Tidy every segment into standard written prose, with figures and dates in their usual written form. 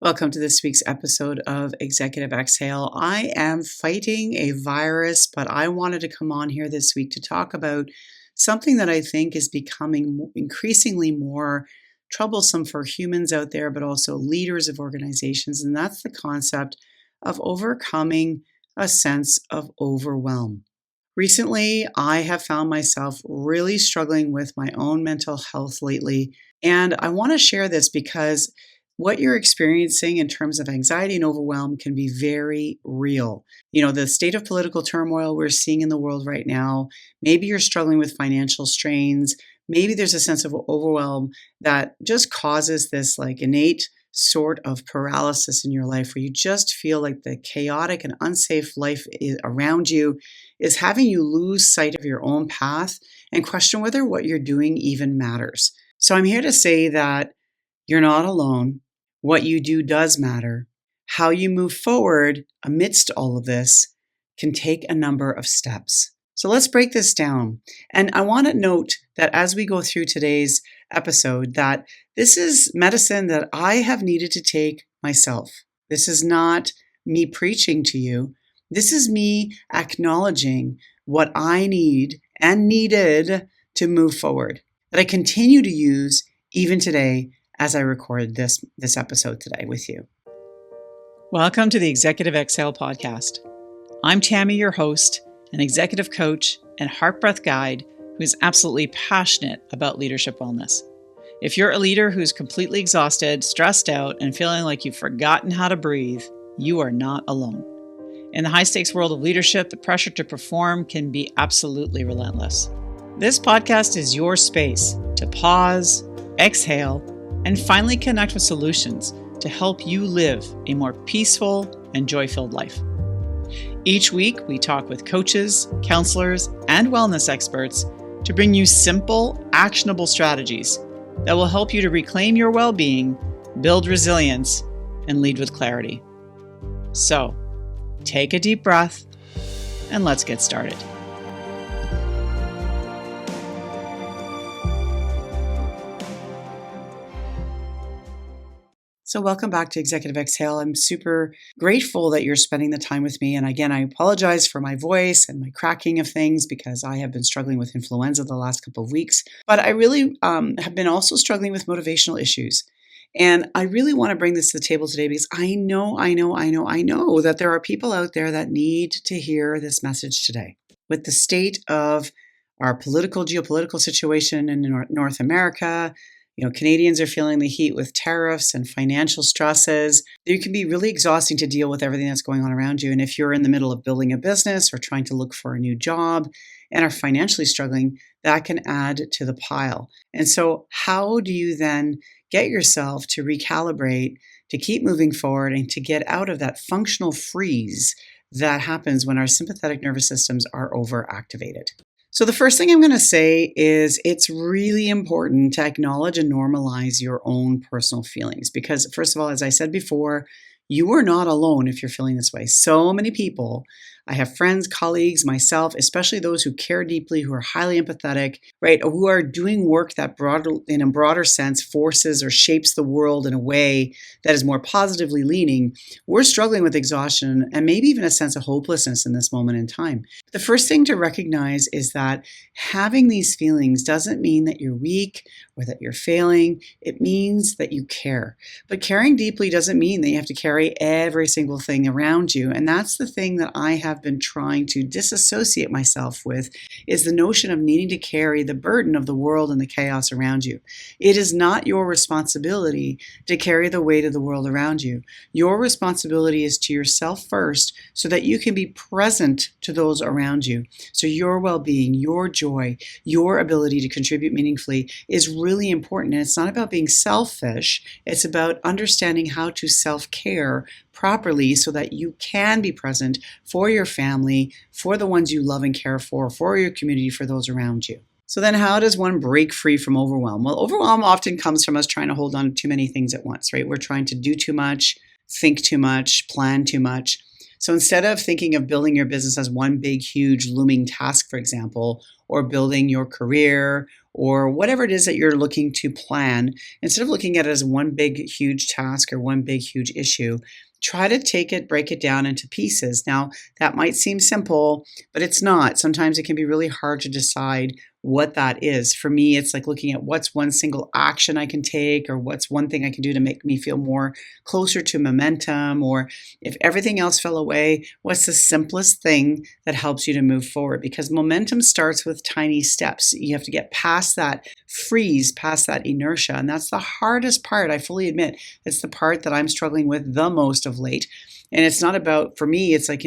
Welcome to this week's episode of Executive Exhale. I am fighting a virus, but I wanted to come on here this week to talk about something that I think is becoming increasingly more troublesome for humans out there, but also leaders of organizations, and that's the concept of overcoming a sense of overwhelm. Recently, I have found myself really struggling with my own mental health lately, and I want to share this because what you're experiencing in terms of anxiety and overwhelm can be very real. The state of political turmoil we're seeing in the world right now, maybe you're struggling with financial strains, maybe there's a sense of overwhelm that just causes this innate sort of paralysis in your life where you just feel like the chaotic and unsafe life around you is having you lose sight of your own path and question whether what you're doing even matters. So I'm here to say that you're not alone. What you do does matter. How you move forward amidst all of this can take a number of steps. So let's break this down. And I want to note that as we go through today's episode, that this is medicine that I have needed to take myself. This is not me preaching to you. This is me acknowledging what I need and needed to move forward, that I continue to use even today as I record this episode today with you. Welcome to the Executive Exhale podcast. I'm Tammy, your host, an executive coach and heart breath guide who is absolutely passionate about leadership wellness. If you're a leader who's completely exhausted, stressed out, and feeling like you've forgotten how to breathe, you are not alone. In the high-stakes world of leadership, the pressure to perform can be absolutely relentless. This podcast is your space to pause, exhale, and finally connect with solutions to help you live a more peaceful and joy-filled life. Each week, we talk with coaches, counselors, and wellness experts to bring you simple, actionable strategies that will help you to reclaim your well-being, build resilience, and lead with clarity. So, take a deep breath, and let's get started. So welcome back to Executive Exhale. I'm super grateful that you're spending the time with me. And again, I apologize for my voice and my cracking of things because I have been struggling with influenza the last couple of weeks. But I really have been also struggling with motivational issues. And I really want to bring this to the table today because I know that there are people out there that need to hear this message today. With the state of our geopolitical situation in North America, Canadians are feeling the heat with tariffs and financial stresses. It can be really exhausting to deal with everything that's going on around you. And if you're in the middle of building a business or trying to look for a new job and are financially struggling, that can add to the pile. And so how do you then get yourself to recalibrate, to keep moving forward, and to get out of that functional freeze that happens when our sympathetic nervous systems are overactivated? So the first thing I'm going to say is it's really important to acknowledge and normalize your own personal feelings because, first of all, as I said before, you are not alone if you're feeling this way. So many people, I have friends, colleagues, myself, especially those who care deeply, who are highly empathetic, right, who are doing work that in a broader sense forces or shapes the world in a way that is more positively leaning. We're struggling with exhaustion and maybe even a sense of hopelessness in this moment in time. The first thing to recognize is that having these feelings doesn't mean that you're weak or that you're failing. It means that you care. But caring deeply doesn't mean that you have to carry every single thing around you. And that's the thing that I have been trying to disassociate myself with, is the notion of needing to carry the burden of the world and the chaos around you. It is not your responsibility to carry the weight of the world around you. Your responsibility is to yourself first so that you can be present to those around you. So your well-being, your joy, your ability to contribute meaningfully is really important. And it's not about being selfish. It's about understanding how to self-care properly so that you can be present for your family, for the ones you love and care for your community, for those around you. So then how does one break free from overwhelm? Well, overwhelm often comes from us trying to hold on to too many things at once, right? We're trying to do too much, think too much, plan too much. So instead of thinking of building your business as one big, huge, looming task, for example, or building your career or whatever it is that you're looking to plan, instead of looking at it as one big, huge task or one big, huge issue, try to break it down into pieces. Now, that might seem simple, but it's not. Sometimes it can be really hard to decide what that is. For me, it's like looking at what's one single action I can take, or what's one thing I can do to make me feel more closer to momentum, or if everything else fell away, what's the simplest thing that helps you to move forward? Because momentum starts with tiny steps. You have to get past that freeze, past that inertia. And that's the hardest part. I fully admit it's the part that I'm struggling with the most of late. And it's not about, for me, it's like,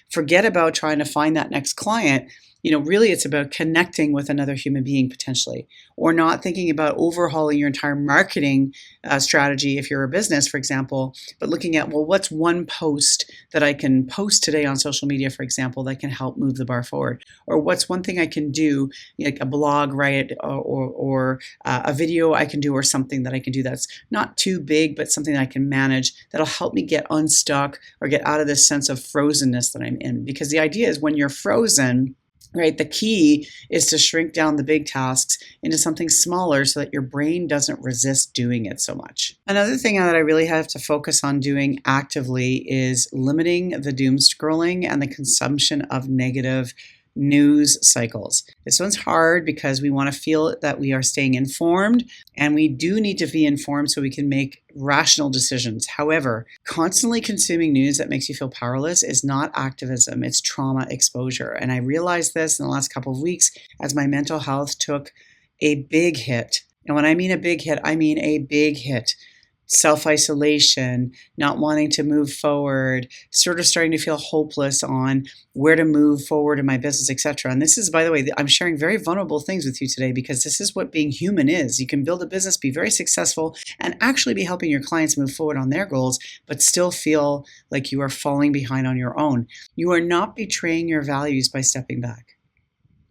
forget about trying to find that next client. Really it's about connecting with another human being potentially, or not thinking about overhauling your entire marketing strategy if you're a business, for example, but looking at, well, what's one post that I can post today on social media, for example, that can help move the bar forward? Or what's one thing I can do, like a blog, right? Or a video I can do, or something that I can do that's not too big, but something that I can manage that'll help me get unstuck or get out of this sense of frozenness that I'm in. Because the idea is when you're frozen, right, the key is to shrink down the big tasks into something smaller so that your brain doesn't resist doing it so much. Another thing that I really have to focus on doing actively is limiting the doom scrolling and the consumption of negative news cycles. This one's hard because we want to feel that we are staying informed, and we do need to be informed so we can make rational decisions. However, constantly consuming news that makes you feel powerless is not activism, it's trauma exposure. And I realized this in the last couple of weeks as my mental health took a big hit. And when I mean a big hit, I mean a big hit. Self-isolation, not wanting to move forward, sort of starting to feel hopeless on where to move forward in my business, etc. And this is, by the way, I'm sharing very vulnerable things with you today because this is what being human is. You can build a business, be very successful, and actually be helping your clients move forward on their goals, but still feel like you are falling behind on your own. You are not betraying your values by stepping back.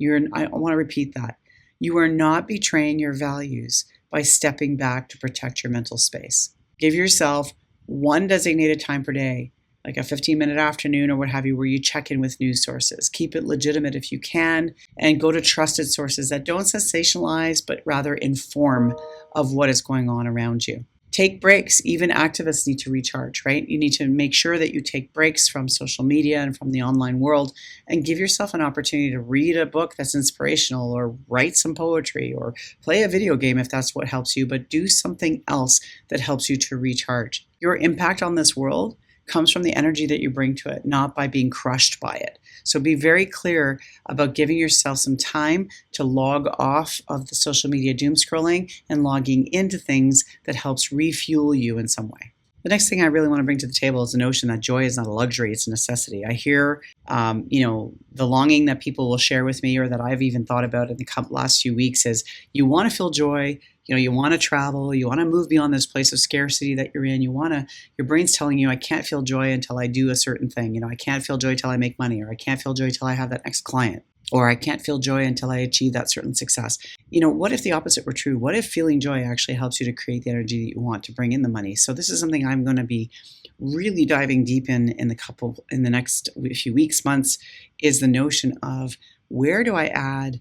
I want to repeat that. You are not betraying your values by stepping back to protect your mental space. Give yourself one designated time per day, like a 15-minute afternoon or what have you, where you check in with news sources. Keep it legitimate if you can, and go to trusted sources that don't sensationalize, but rather inform of what is going on around you. Take breaks. Even activists need to recharge, right? You need to make sure that you take breaks from social media and from the online world, and give yourself an opportunity to read a book that's inspirational, or write some poetry, or play a video game if that's what helps you, but do something else that helps you to recharge. Your impact on this world comes from the energy that you bring to it, not by being crushed by it. So be very clear about giving yourself some time to log off of the social media doom scrolling and logging into things that helps refuel you in some way. The next thing I really want to bring to the table is the notion that joy is not a luxury, it's a necessity. I hear, the longing that people will share with me, or that I've even thought about in the last few weeks, is you want to feel joy, you want to travel, you want to move beyond this place of scarcity that you're in. Your brain's telling you, I can't feel joy until I do a certain thing. I can't feel joy till I make money, or I can't feel joy till I have that next client, or I can't feel joy until I achieve that certain success. What if the opposite were true? What if feeling joy actually helps you to create the energy that you want to bring in the money? So this is something I'm going to be really diving deep in the next few weeks, months, is the notion of, where do I add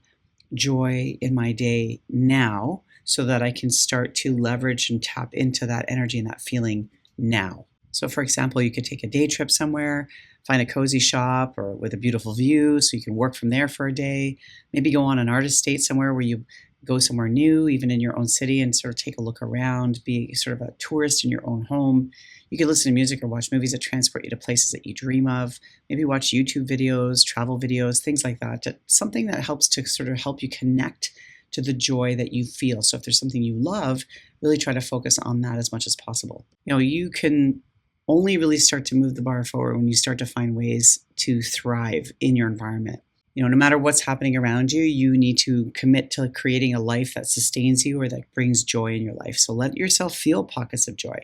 joy in my day now so that I can start to leverage and tap into that energy and that feeling now. So for example, you could take a day trip somewhere, find a cozy shop or with a beautiful view so you can work from there for a day. Maybe go on an artist date somewhere where you go somewhere new, even in your own city, and sort of take a look around, be sort of a tourist in your own home. You could listen to music or watch movies that transport you to places that you dream of. Maybe watch YouTube videos, travel videos, things like that. Something that helps to sort of help you connect to the joy that you feel. So if there's something you love, really try to focus on that as much as possible. You can only really start to move the bar forward when you start to find ways to thrive in your environment. No matter what's happening around you, you need to commit to creating a life that sustains you or that brings joy in your life. So let yourself feel pockets of joy.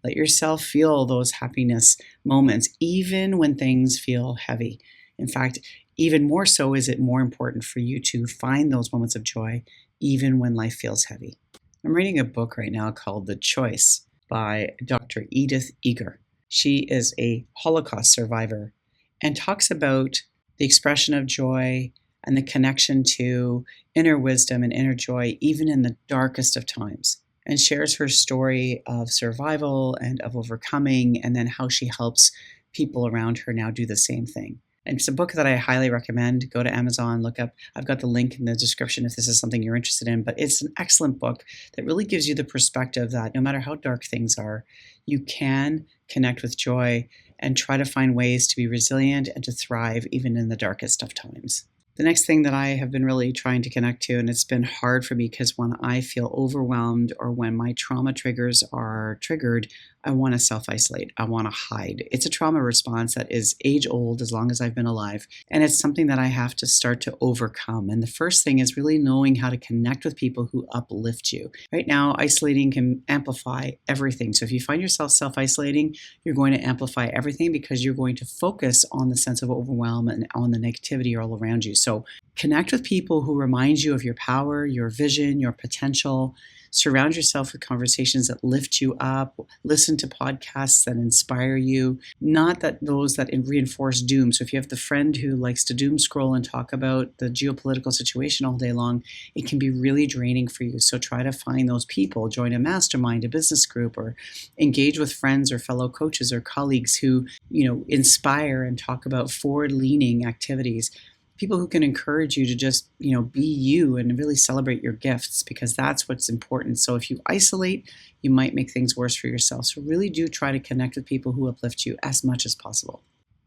Let yourself feel those happiness moments, even when things feel heavy. In fact, even more so is it more important for you to find those moments of joy, even when life feels heavy. I'm reading a book right now called The Choice by Dr. Edith Eger. She is a Holocaust survivor and talks about the expression of joy, and the connection to inner wisdom and inner joy, even in the darkest of times, and shares her story of survival and of overcoming, and then how she helps people around her now do the same thing. And it's a book that I highly recommend. Go to Amazon, look up. I've got the link in the description if this is something you're interested in. But it's an excellent book that really gives you the perspective that no matter how dark things are, you can connect with joy and try to find ways to be resilient and to thrive even in the darkest of times. The next thing that I have been really trying to connect to, and it's been hard for me because when I feel overwhelmed or when my trauma triggers are triggered, I want to self-isolate. I want to hide. It's a trauma response that is age old as long as I've been alive. And it's something that I have to start to overcome. And the first thing is really knowing how to connect with people who uplift you. Right now, isolating can amplify everything. So if you find yourself self-isolating, you're going to amplify everything because you're going to focus on the sense of overwhelm and on the negativity all around you. So connect with people who remind you of your power, your vision, your potential. Surround yourself with conversations that lift you up. Listen to podcasts that inspire you, not that those that reinforce doom. So if you have the friend who likes to doom scroll and talk about the geopolitical situation all day long, it can be really draining for you. So try to find those people, join a mastermind, a business group, or engage with friends or fellow coaches or colleagues who, inspire and talk about forward-leaning activities. People who can encourage you to just, be you and really celebrate your gifts, because that's what's important. So if you isolate, you might make things worse for yourself. So really do try to connect with people who uplift you as much as possible.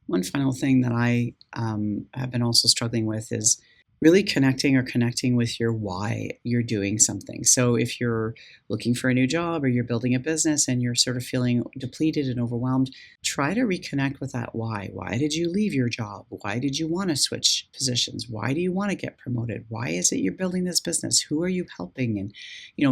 One final thing that I have been also struggling with is really connecting with your why you're doing something. So if you're looking for a new job or you're building a business and you're sort of feeling depleted and overwhelmed, try to reconnect with that why. Why did you leave your job? Why did you want to switch positions? Why do you want to get promoted? Why is it you're building this business? Who are you helping? And,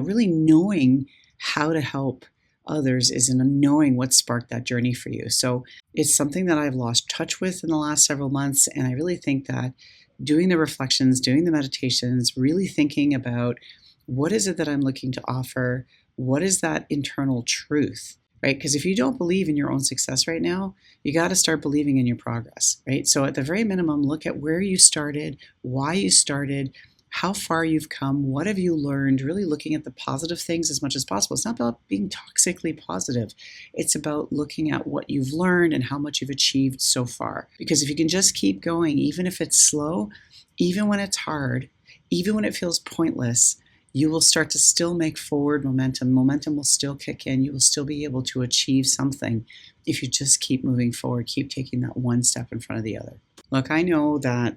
really knowing how to help others is in knowing what sparked that journey for you. So it's something that I've lost touch with in the last several months. And I really think that doing the reflections, doing the meditations, really thinking about what is it that I'm looking to offer? What is that internal truth, right? Because if you don't believe in your own success right now, you got to start believing in your progress, right? So at the very minimum, look at where you started, why you started, how far you've come, what have you learned, really looking at the positive things as much as possible. It's not about being toxically positive. It's about looking at what you've learned and how much you've achieved so far. Because if you can just keep going, even if it's slow, even when it's hard, even when it feels pointless, you will start to still make forward momentum. Momentum will still kick in. You will still be able to achieve something if you just keep moving forward, keep taking that one step in front of the other. Look, I know that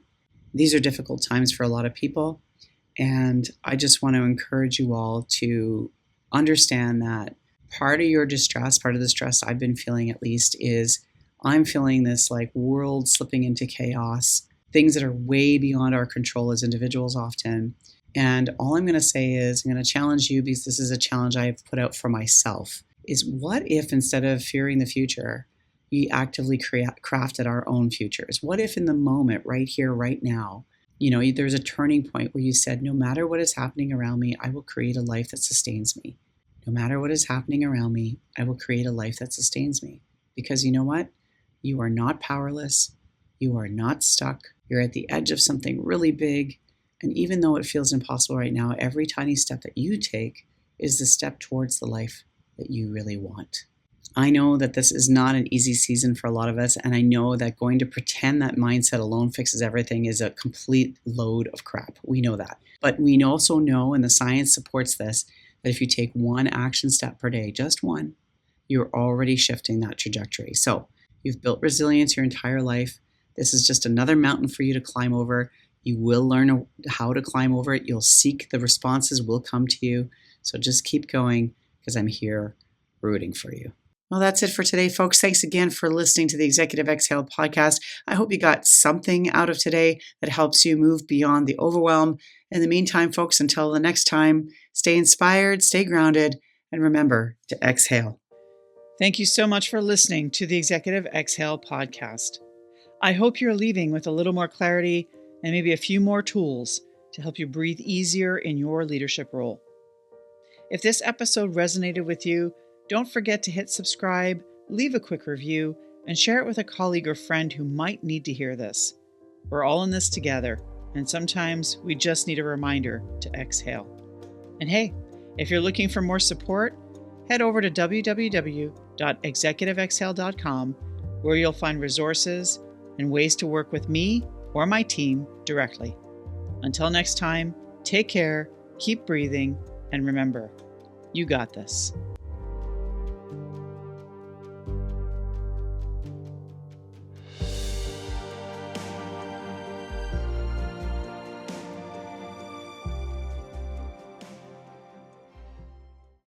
these are difficult times for a lot of people. And I just want to encourage you all to understand that part of your distress, part of the stress I've been feeling at least, is I'm feeling this like world slipping into chaos, things that are way beyond our control as individuals often. And all I'm going to say is I'm going to challenge you, because this is a challenge I've put out for myself, is what if instead of fearing the future, we actively crafted our own futures? What if in the moment, right here, right now, there's a turning point where you said, no matter what is happening around me, I will create a life that sustains me. No matter what is happening around me, I will create a life that sustains me. Because you know what? You are not powerless. You are not stuck. You're at the edge of something really big. And even though it feels impossible right now, every tiny step that you take is the step towards the life that you really want. I know that this is not an easy season for a lot of us, and I know that going to pretend that mindset alone fixes everything is a complete load of crap. We know that. But we also know, and the science supports this, that if you take one action step per day, just one, you're already shifting that trajectory. So you've built resilience your entire life. This is just another mountain for you to climb over. You will learn how to climb over it. You'll seek, the responses will come to you. So just keep going, because I'm here rooting for you. Well, that's it for today, folks. Thanks again for listening to the Executive Exhale podcast. I hope you got something out of today that helps you move beyond the overwhelm. In the meantime, folks, until the next time, stay inspired, stay grounded, and remember to exhale. Thank you so much for listening to the Executive Exhale podcast. I hope you're leaving with a little more clarity and maybe a few more tools to help you breathe easier in your leadership role. If this episode resonated with you, don't forget to hit subscribe, leave a quick review, and share it with a colleague or friend who might need to hear this. We're all in this together. and sometimes we just need a reminder to exhale. And hey, if you're looking for more support, head over to www.executiveexhale.com, where you'll find resources and ways to work with me or my team directly. Until next time, take care, keep breathing, and remember, you got this.